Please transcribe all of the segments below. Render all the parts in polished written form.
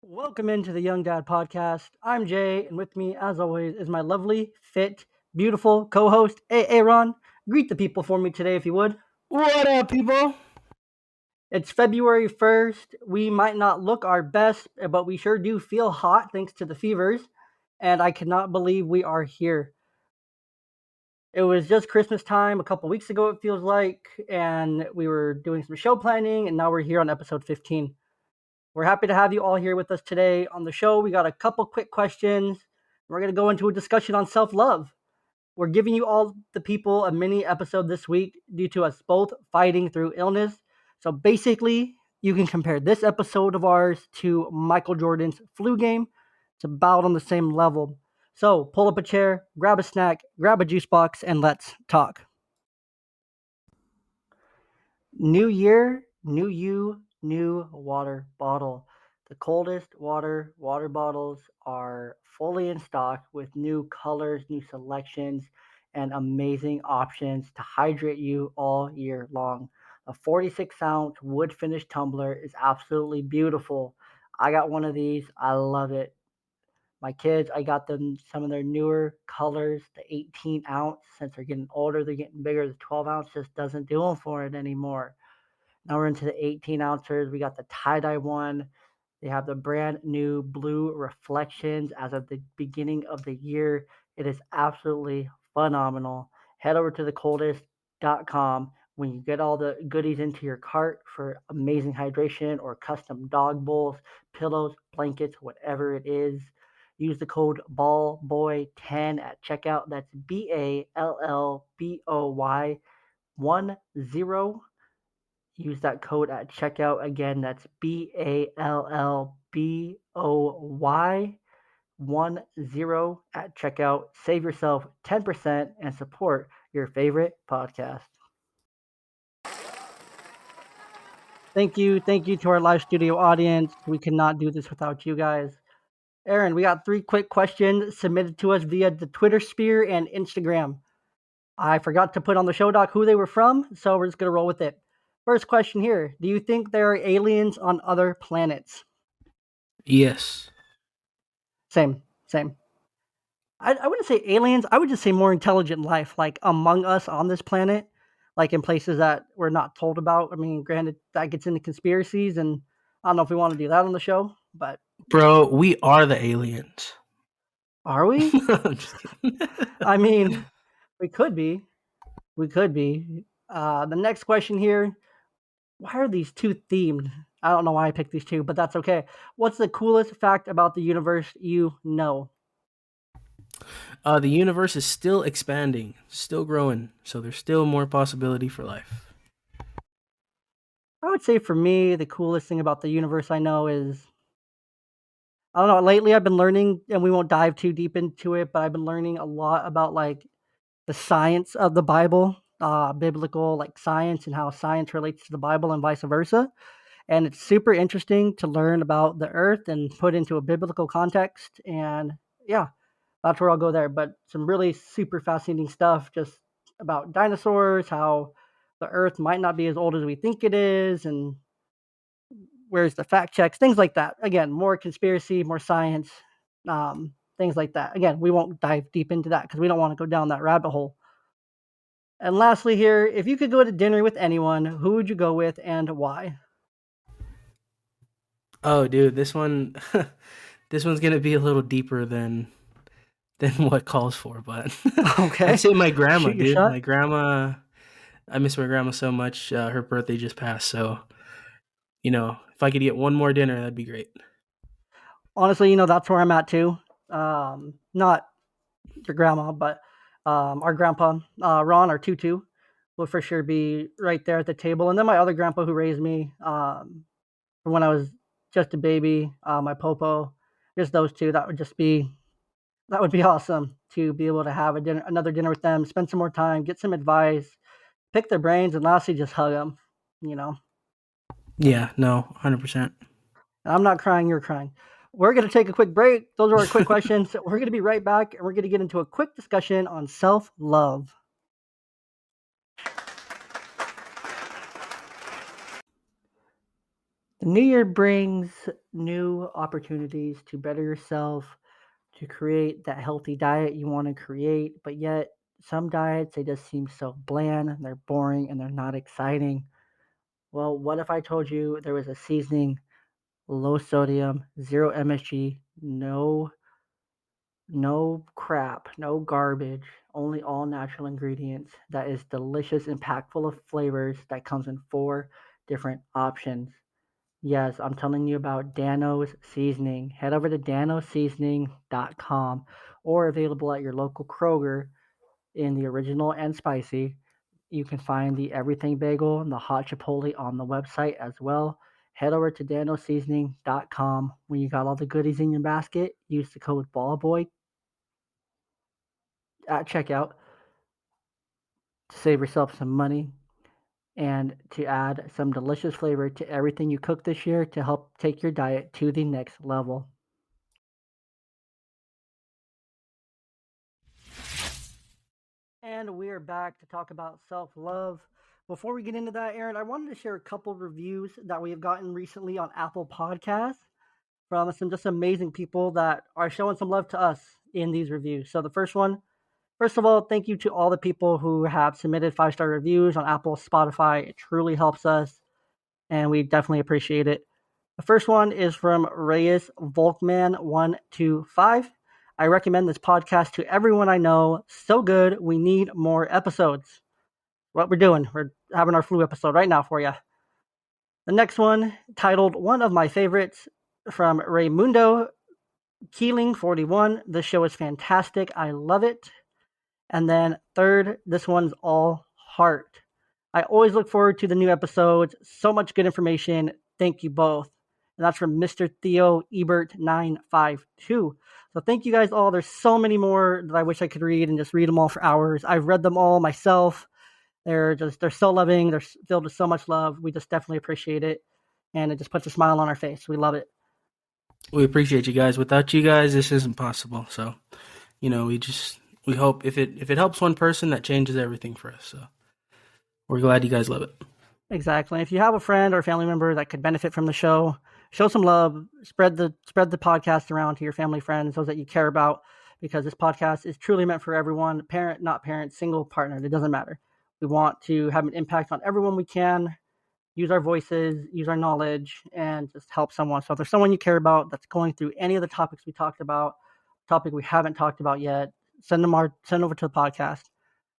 Welcome into the Young Dad Podcast. I'm Jay, and with me, as always, is my lovely, fit, beautiful co-host, Aaron. Greet the people for me today, if you would. What up, people? It's February 1st. We might not look our best, but we sure do feel hot thanks to the fevers, and I cannot believe we are here. It was just Christmas time a couple weeks ago, it feels like, and we were doing some show planning, and now we're here on episode 15. We're happy to have you all here with us today on the show. We got a couple quick questions. We're going to go into a discussion on self-love. We're giving you all the people a mini episode this week due to us both fighting through illness. So basically, you can compare this episode of ours to Michael Jordan's flu game. It's about on the same level. So pull up a chair, grab a snack, grab a juice box, and let's talk. New year, new you, new water bottle. The coldest water bottles are fully in stock with new colors, new selections, and amazing options to hydrate you all year long. A 46-ounce wood finish tumbler is absolutely beautiful. I got one of these. I love it. My kids, I got them some of their newer colors, the 18 ounce. Since they're getting older, they're getting bigger. The 12 ounce just doesn't do them for it anymore. Now we're into the 18 ounces. We got the tie-dye one. They have the brand new blue reflections as of the beginning of the year. It is absolutely phenomenal. Head over to thecoldest.com when you get all the goodies into your cart for amazing hydration or custom dog bowls, pillows, blankets, whatever it is. Use the code BALLBOY10 at checkout. That's BALLBOY10. Use that code at checkout. Again, that's BALLBOY10 at checkout. Save yourself 10% and support your favorite podcast. Thank you. Thank you to our live studio audience. We cannot do this without you guys. Aaron, we got 3 quick questions submitted to us via the Twitter sphere and Instagram. I forgot to put on the show doc who they were from, so we're just going to roll with it. First question here. Do you think there are aliens on other planets? Yes. Same. I wouldn't say aliens. I would just say more intelligent life, like among us on this planet, like in places that we're not told about. I mean, granted, that gets into conspiracies, and I don't know if we want to do that on the show, but Bro, we are the aliens. are we? I'm just kidding. I mean, we could be. The next question here. Why are these two themed? I don't know why I picked these two, but that's okay. What's the coolest fact about the universe you know? The universe is still expanding, still growing, so there's still more possibility for life. I would say for me, the coolest thing about the universe I know is, I don't know, lately I've been learning, and we won't dive too deep into it, but I've been learning a lot about like the science of the Bible, biblical like science and how science relates to the Bible and vice versa. And it's super interesting to learn about the earth and put into a biblical context. And yeah, that's where I'll go there. But some really super fascinating stuff just about dinosaurs, how the earth might not be as old as we think it is, and where's the fact checks, things like that. Again, more conspiracy, more science, things like that. Again, we won't dive deep into that because we don't want to go down that rabbit hole. And lastly, here, if you could go to dinner with anyone, who would you go with and why? Oh, dude, this one, this one's gonna be a little deeper than what calls for, but Okay. I'd say my grandma, Shoot your dude. shot. My grandma, I miss my grandma so much. Her birthday just passed, so if I could get one more dinner, that'd be great. Honestly, that's where I'm at too. Not your grandma, but our grandpa, Ron, our tutu, will for sure be right there at the table. And then my other grandpa who raised me from when I was just a baby, my popo, just those two. That would be awesome to be able to have another dinner with them, spend some more time, get some advice, pick their brains, and lastly, just hug them. You know, Yeah, no, 100%. and I'm not crying, you're crying. We're going to take a quick break. Those are our quick questions. We're going to be right back, and we're going to get into a quick discussion on self love. The new year brings new opportunities to better yourself, to create that healthy diet you want to create, but yet some diets they just seem so bland, they're boring, and they're not exciting. Well, what if I told you there was a seasoning, low sodium, zero MSG, no crap, no garbage, only all natural ingredients that is delicious and packed full of flavors that comes in four different options. Yes, I'm telling you about Dano's Seasoning. Head over to danoseasoning.com or available at your local Kroger in the original and spicy. You can find the everything bagel and the hot chipotle on the website as well. Head over to danoseasoning.com. When you got all the goodies in your basket, use the code BALLBOY at checkout to save yourself some money and to add some delicious flavor to everything you cook this year to help take your diet to the next level. And we are back to talk about self love. Before we get into that, Aaron, I wanted to share a couple of reviews that we have gotten recently on Apple Podcasts from some just amazing people that are showing some love to us in these reviews. So, the first one, first of all, thank you to all the people who have submitted 5-star reviews on Apple, Spotify. It truly helps us, and we definitely appreciate it. The first one is from Reyes Volkman125. I recommend this podcast to everyone I know. So good. We need more episodes. What we're doing, we're having our flu episode right now for you. The next one, titled One of My Favorites, from Raymundo Keeling41. This show is fantastic. I love it. And then third, this one's all heart. I always look forward to the new episodes. So much good information. Thank you both. And that's from Mr. Theo Ebert 952. So thank you guys all. There's so many more that I wish I could read and just read them all for hours. I've read them all myself. They're so loving. They're filled with so much love. We just definitely appreciate it. And it just puts a smile on our face. We love it. We appreciate you guys. Without you guys, this isn't possible. So, we hope if it helps one person, that changes everything for us. So, we're glad you guys love it. Exactly. If you have a friend or a family member that could benefit from the show, show some love. Spread the podcast around to your family, friends, those that you care about, because this podcast is truly meant for everyone, parent, not parent, single, partner. It doesn't matter. We want to have an impact on everyone we can. Use our voices, use our knowledge, and just help someone. So if there's someone you care about that's going through any of the topics we talked about, topic we haven't talked about yet, send over to the podcast.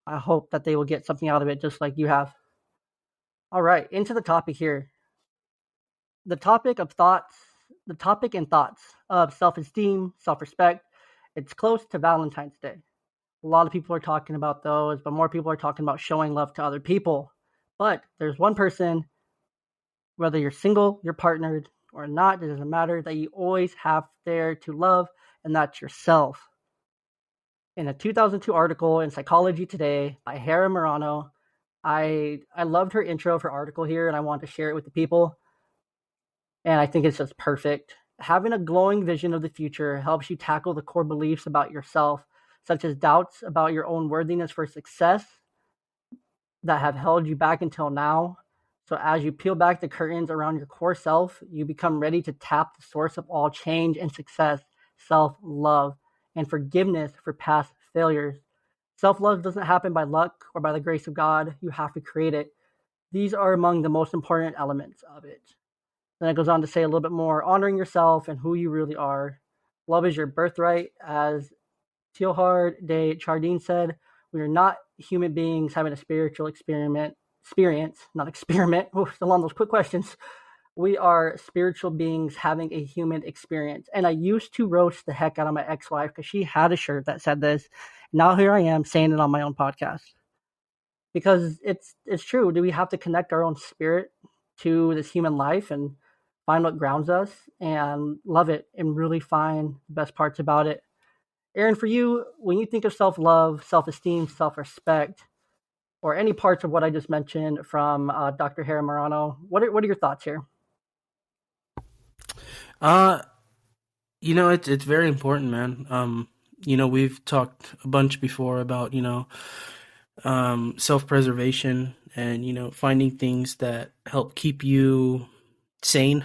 I hope that they will get something out of it, just like you have. All right, into the topic here. The topic of thoughts, the topic and thoughts of self-esteem, self-respect. It's close to Valentine's Day. A lot of people are talking about those, but more people are talking about showing love to other people. But there's one person, whether you're single, you're partnered, or not, it doesn't matter, that you always have there to love, and that's yourself. In a 2002 article in Psychology Today by Hera Morano, I loved her intro of her article here, and I want to share it with the people. And I think it's just perfect. Having a glowing vision of the future helps you tackle the core beliefs about yourself, such as doubts about your own worthiness for success that have held you back until now. So, as you peel back the curtains around your core self, you become ready to tap the source of all change and success, self love, and forgiveness for past failures. Self love doesn't happen by luck or by the grace of God. You have to create it. These are among the most important elements of it. Then it goes on to say a little bit more, honoring yourself and who you really are. Love is your birthright. As Teilhard de Chardin said, we are not human beings having a spiritual not experiment, still on those quick questions. We are spiritual beings having a human experience. And I used to roast the heck out of my ex-wife because she had a shirt that said this. Now here I am saying it on my own podcast. Because it's true. Do we have to connect our own spirit to this human life and find what grounds us and love it and really find the best parts about it? Aaron, for you, when you think of self-love, self-esteem, self-respect, or any parts of what I just mentioned from Dr. Hera Morano, what are your thoughts here? Uh, It's very important, man. We've talked a bunch before about, self-preservation and, finding things that help keep you sane.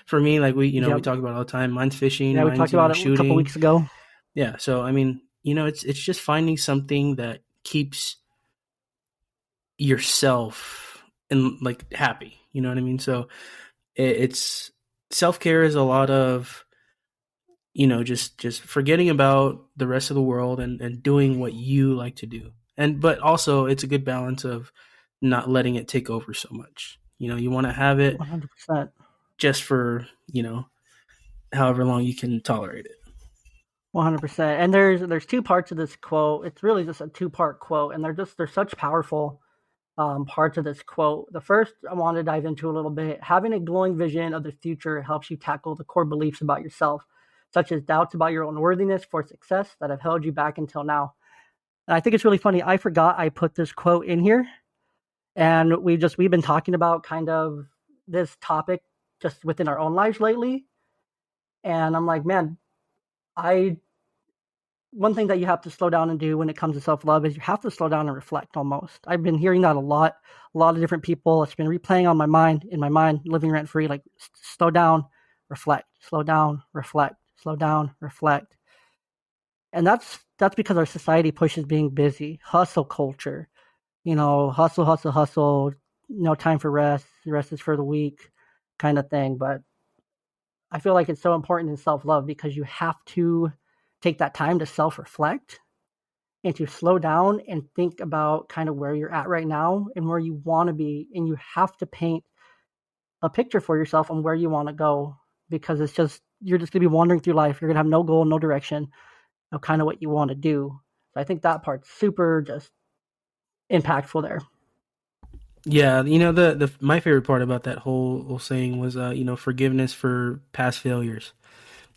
For me, like we Yep. talk about all the time. Mine's fishing, Yeah, we mine's, talked about it a couple shooting. weeks ago. Yeah. So, I mean, it's just finding something that keeps yourself and like happy. You know what I mean? So it's self-care is a lot of just forgetting about the rest of the world and doing what you like to do. And but also it's a good balance of not letting it take over so much. You want to have it 100%. just for, however long you can tolerate it. 100%. And there's two parts of this quote. It's really just a two-part quote, and they're such powerful parts of this quote. The first I want to dive into a little bit. Having a glowing vision of the future helps you tackle the core beliefs about yourself, such as doubts about your own worthiness for success that have held you back until now. And I think it's really funny. I forgot I put this quote in here, and we've been talking about kind of this topic just within our own lives lately. And I'm like, man, I one thing that you have to slow down and do when it comes to self love is you have to slow down and reflect almost. I've been hearing that a lot of different people. It's been replaying on my mind, living rent free, like slow down, reflect, slow down, reflect, slow down, reflect. And that's because our society pushes being busy, hustle culture, hustle, hustle, hustle, no time for rest, the rest is for the weak kind of thing. But I feel like it's so important in self love because you have to take that time to self reflect and to slow down and think about kind of where you're at right now and where you want to be. And you have to paint a picture for yourself on where you want to go because you're just going to be wandering through life. You're going to have no goal, no direction of kind of what you want to do. So I think that part's super just impactful there. Yeah, the my favorite part about that whole saying was forgiveness for past failures.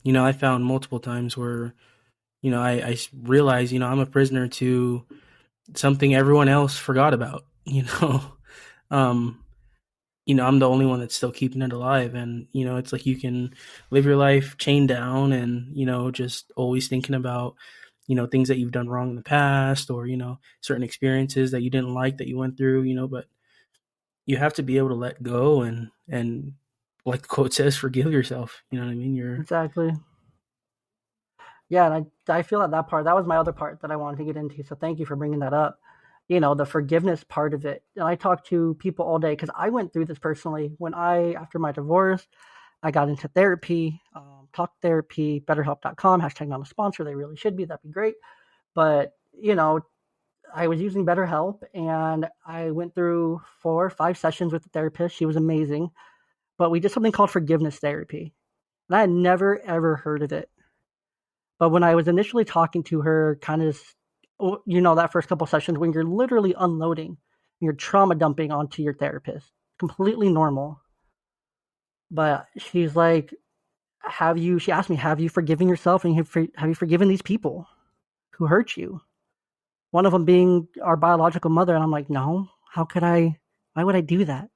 I found multiple times where I realized I'm a prisoner to something everyone else forgot about. Um, I'm the only one that's still keeping it alive. And, it's like you can live your life chained down and, just always thinking about, things that you've done wrong in the past or, certain experiences that you didn't like that you went through, but you have to be able to let go and like the quote says, forgive yourself. You know what I mean? Exactly. Yeah, and I feel that was my other part that I wanted to get into. So thank you for bringing that up. The forgiveness part of it. And I talk to people all day because I went through this personally when after my divorce, I got into therapy, talk therapy, betterhelp.com, hashtag not a sponsor. They really should be. That'd be great. But, I was using BetterHelp and I went through 4 or 5 sessions with the therapist. She was amazing. But we did something called forgiveness therapy. And I had never, ever heard of it. But when I was initially talking to her, kind of, that first couple sessions when you're literally unloading, you're trauma dumping onto your therapist, completely normal. But she's like, she asked me, have you forgiven yourself and have you forgiven these people who hurt you? One of them being our biological mother. And I'm like, no, why would I do that?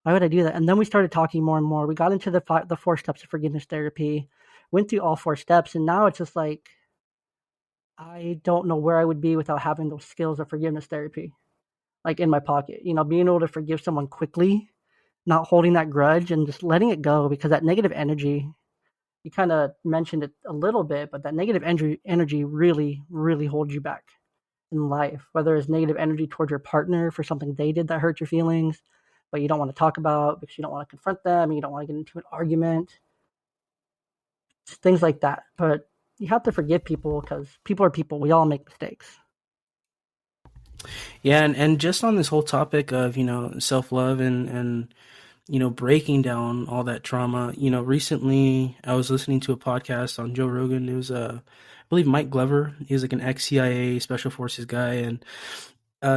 Why would I do that? And then we started talking more and more. We got into the 4 steps of forgiveness therapy, went through all 4 steps. And now it's just like, I don't know where I would be without having those skills of forgiveness therapy, like in my pocket. Being able to forgive someone quickly, not holding that grudge, and just letting it go because that negative energy. You kind of mentioned it a little bit, but that negative energy really, really holds you back in life. Whether it's negative energy towards your partner for something they did that hurt your feelings, but you don't want to talk about because you don't want to confront them, and you don't want to get into an argument, things like that. But you have to forgive people because people are people. We all make mistakes. Yeah. And just on this whole topic of, self love and, breaking down all that trauma, recently I was listening to a podcast on Joe Rogan. It was, I believe Mike Glover. He was like an ex CIA special forces guy. And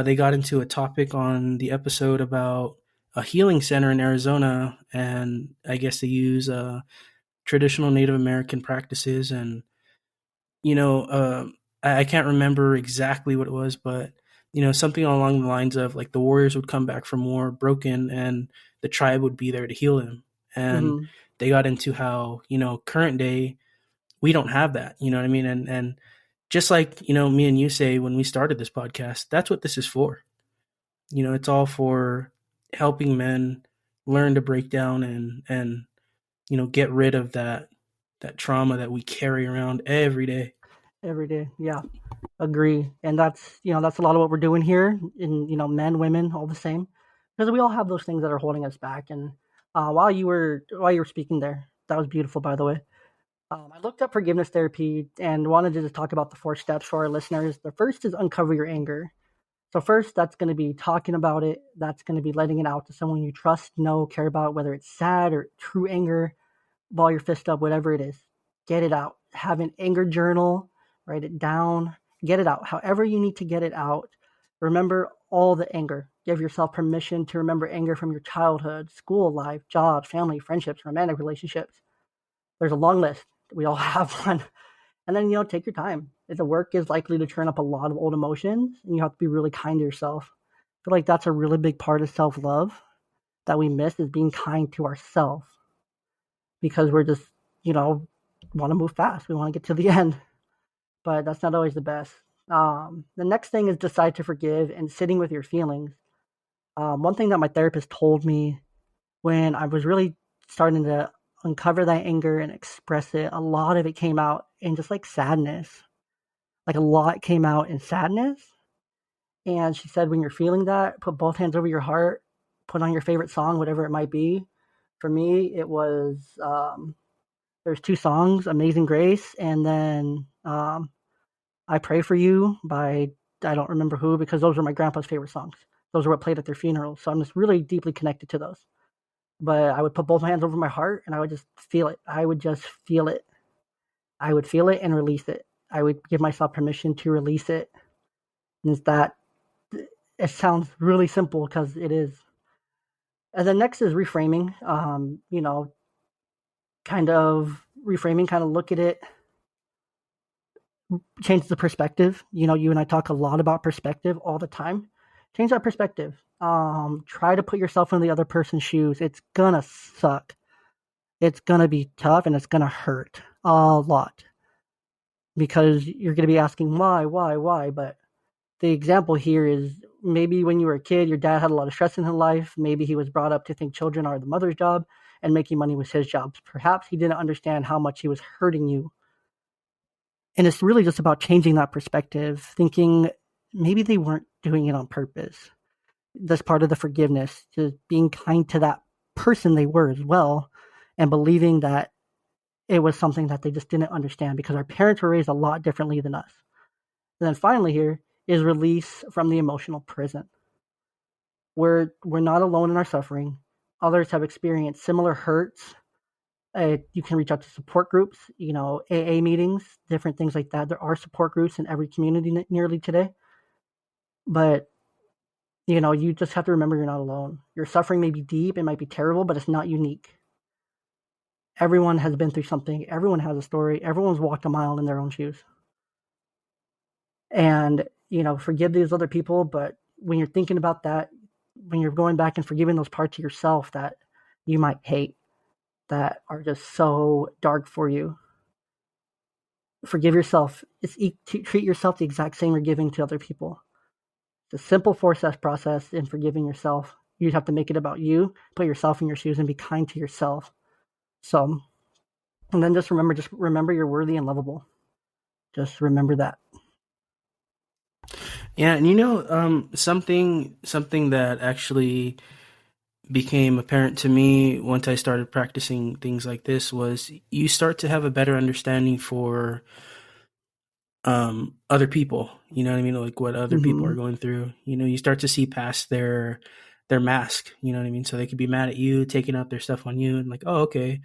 they got into a topic on the episode about a healing center in Arizona, and I guess they use traditional Native American practices. And I can't remember exactly what it was, but something along the lines of like the warriors would come back from war broken, and the tribe would be there to heal him. And Mm-hmm. they got into how, current day, we don't have that. You know what I mean? And just like, me and you say when we started this podcast, that's what this is for. It's all for helping men learn to break down and get rid of that trauma that we carry around every day. Every day. Yeah, agree. And that's a lot of what we're doing here in, men, women, all the same. Because we all have those things that are holding us back. And while you were speaking there, that was beautiful, by the way. I looked up forgiveness therapy and wanted to just talk about the 4 steps for our listeners. The first is uncover your anger. So first, that's going to be talking about it. That's going to be letting it out to someone you trust, know, care about, whether it's sad or true anger, ball your fist up, whatever it is. Get it out. Have an anger journal, write it down, get it out. However you need to get it out. Remember all the anger. Give yourself permission to remember anger from your childhood, school life, jobs, family, friendships, romantic relationships. There's a long list. We all have one. And then, take your time. If the work is likely to turn up a lot of old emotions, and you have to be really kind to yourself. I feel like that's a really big part of self-love that we miss is being kind to ourselves because we're just, you know, want to move fast. We want to get to the end, but that's not always the best. The next thing is decide to forgive and sitting with your feelings. One thing that my therapist told me when I was really starting to uncover that anger and express it, a lot of it came out in just like sadness. Like a lot came out in sadness. And she said, when you're feeling that, put both hands over your heart, put on your favorite song, whatever it might be. For me, it was there's 2 songs, Amazing Grace, and then I Pray for You by I don't remember who because those were my grandpa's favorite songs. Those are what played at their funeral. So I'm just really deeply connected to those. But I would put both my hands over my heart and I would just feel it. I would just feel it. I would feel it and release it. I would give myself permission to release it. And it's that it sounds really simple because it is. And then next is reframing. Kind of reframing, kind of look at it, change the perspective. You and I talk a lot about perspective all the time. Change that perspective. Try to put yourself in the other person's shoes. It's gonna suck. It's gonna be tough and it's gonna hurt a lot because you're gonna be asking why. But the example here is maybe when you were a kid, your dad had a lot of stress in his life. Maybe he was brought up to think children are the mother's job and making money was his job. Perhaps he didn't understand how much he was hurting you. And it's really just about changing that perspective, thinking maybe they weren't doing it on purpose. That's part of the forgiveness, just being kind to that person they were as well, and believing that it was something that they just didn't understand because our parents were raised a lot differently than us. And then finally here is release from the emotional prison. We're not alone in our suffering. Others have experienced similar hurts. You can reach out to support groups, AA meetings, different things like that. There are support groups in every community nearly today. But, you just have to remember you're not alone. Your suffering may be deep, it might be terrible, but it's not unique. Everyone has been through something. Everyone has a story. Everyone's walked a mile in their own shoes. And, forgive these other people. But when you're thinking about that, when you're going back and forgiving those parts of yourself that you might hate, that are just so dark for you, forgive yourself. Treat yourself the exact same you're giving to other people. It's a simple 4 step process in forgiving yourself. You have to make it about you, put yourself in your shoes, and be kind to yourself. So, and then just remember you're worthy and lovable. Just remember that. Yeah, and something that actually became apparent to me once I started practicing things like this was you start to have a better understanding for other people. You know what I mean? Like what other people are Mm-hmm. going through. You start to see past their mask. You know what I mean? So they could be mad at you, taking out their stuff on you, and like, oh, okay,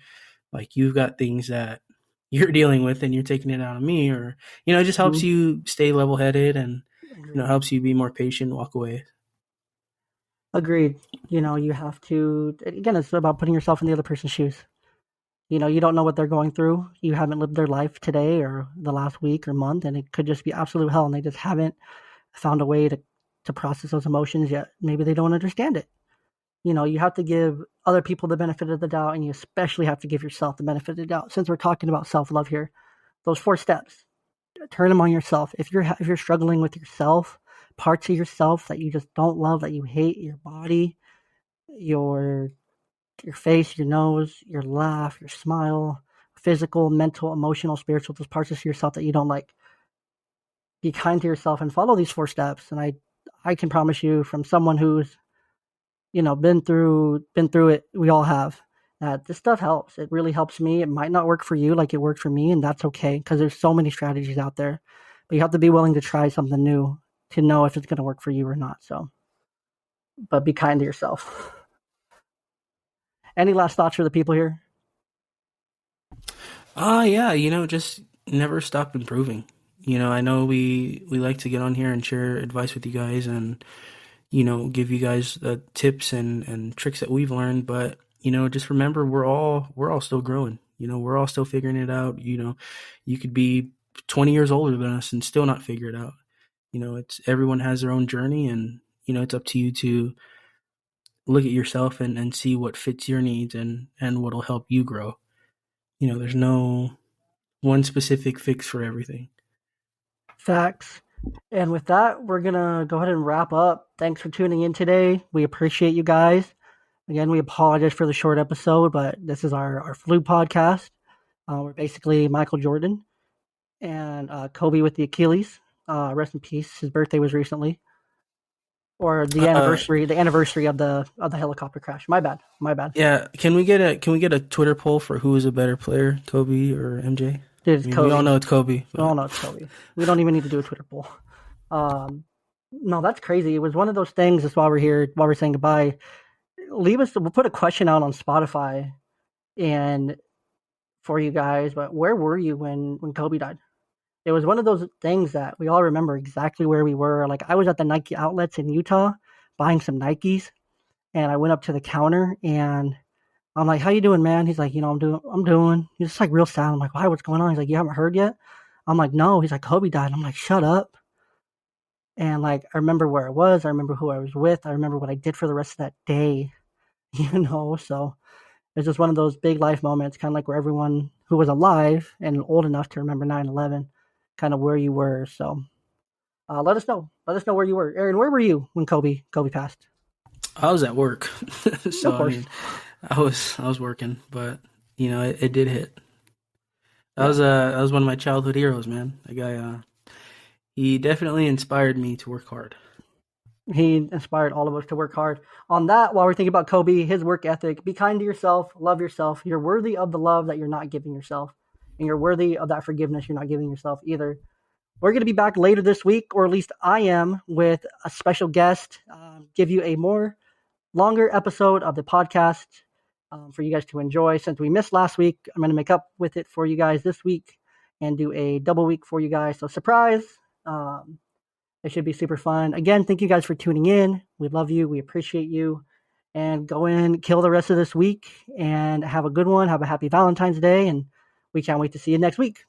like you've got things that you're dealing with, and you're taking it out on me, or it just helps Mm-hmm. you stay level headed, and Agreed. helps you be more patient, walk away. Agreed. You have to, again, it's about putting yourself in the other person's shoes. You don't know what they're going through. You haven't lived their life today or the last week or month, and it could just be absolute hell, and they just haven't found a way to process those emotions yet. Maybe they don't understand it. You have to give other people the benefit of the doubt, and you especially have to give yourself the benefit of the doubt. Since we're talking about self-love here, those 4 steps, turn them on yourself. If you're struggling with yourself, parts of yourself that you just don't love, that you hate, your body, your your face, your nose, your laugh, your smile, physical, mental, emotional, spiritual, those parts of yourself that you don't like, be kind to yourself and follow these 4 steps. And I can promise you, from someone who's been through it, we all have, that this stuff helps. It really helps me. It might not work for you like it worked for me, and that's okay, because there's so many strategies out there. But you have to be willing to try something new to know if it's going to work for you or not. So, but be kind to yourself. Any last thoughts for the people here? Yeah, just never stop improving. I know we like to get on here and share advice with you guys and give you guys tips and tricks that we've learned, but just remember we're all still growing. We're all still figuring it out. You could be 20 years older than us and still not figure it out. It's everyone has their own journey, and it's up to you to look at yourself and see what fits your needs and what'll help you grow. There's no one specific fix for everything. Facts. And with that, we're going to go ahead and wrap up. Thanks for tuning in today. We appreciate you guys. Again, we apologize for the short episode, but this is our flu podcast. We're basically Michael Jordan and Kobe with the Achilles. Rest in peace. His birthday was recently, or Uh, the anniversary of the helicopter crash. My bad. My bad. yeah. Can we get a Twitter poll for who is a better player, Kobe or MJ? I Dude, it's mean, we all Kobe. know it's Kobe, We all but know it's Kobe. We don't even need to do a Twitter poll. Um, no, that's crazy. It was one of those things. Just while we're here, while we're saying goodbye, leave us. We'll put a question out on Spotify and for you guys. But where were you when Kobe died? It was one of those things that we all remember exactly where we were. Like, I was at the Nike outlets in Utah buying some Nikes, and I went up to the counter and I'm like, "How you doing, man?" He's like, I'm doing. He's just like real sad. I'm like, "Why? What's going on?" He's like, "You haven't heard yet?" I'm like, "No." He's like, "Kobe died." I'm like, "Shut up." And like, I remember where I was. I remember who I was with. I remember what I did for the rest of that day. So it's just one of those big life moments, kind of like where everyone who was alive and old enough to remember 9/11, kind of where you were. So let us know. Let us know where you were. Aaron, where were you when Kobe passed? I was at work, Of so I course. mean, I was working, but it did hit. That Yeah. was that was one of my childhood heroes, man. That guy, he definitely inspired me to work hard. He inspired all of us to work hard. On that, while we're thinking about Kobe, his work ethic, be kind to yourself, love yourself. You're worthy of the love that you're not giving yourself. And you're worthy of that forgiveness you're not giving yourself either. We're going to be back later this week, or at least I am, with a special guest, give you a more longer episode of the podcast for you guys to enjoy. Since we missed last week, I'm going to make up with it for you guys this week and do a double week for you guys. So, surprise. Um, it should be super fun. Again, thank you guys for tuning in. We love you. We appreciate you. And go in, kill the rest of this week, and have a good one. Have a happy Valentine's Day. And we can't wait to see you next week.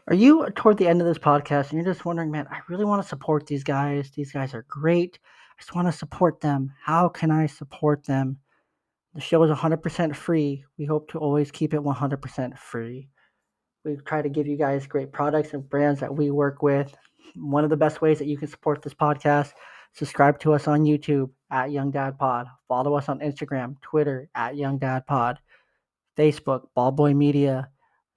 Are you toward the end of this podcast and you're just wondering, man, I really want to support these guys. These guys are great. I just want to support them. How can I support them? The show is 100% free. We hope to always keep it 100% free. We try to give you guys great products and brands that we work with. One of the best ways that you can support this podcast, subscribe to us on YouTube at Young Dad Pod. Follow us on Instagram, Twitter at Young Dad Pod. Facebook, Ballboy Media.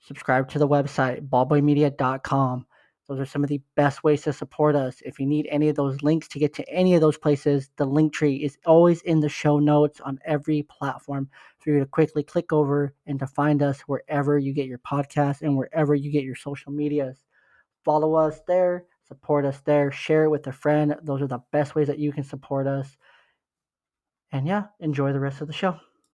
Subscribe to the website, ballboymedia.com. Those are some of the best ways to support us. If you need any of those links to get to any of those places, the link tree is always in the show notes on every platform for you to quickly click over and to find us wherever you get your podcasts and wherever you get your social medias. Follow us there, support us there, share it with a friend. Those are the best ways that you can support us. And yeah, enjoy the rest of the show.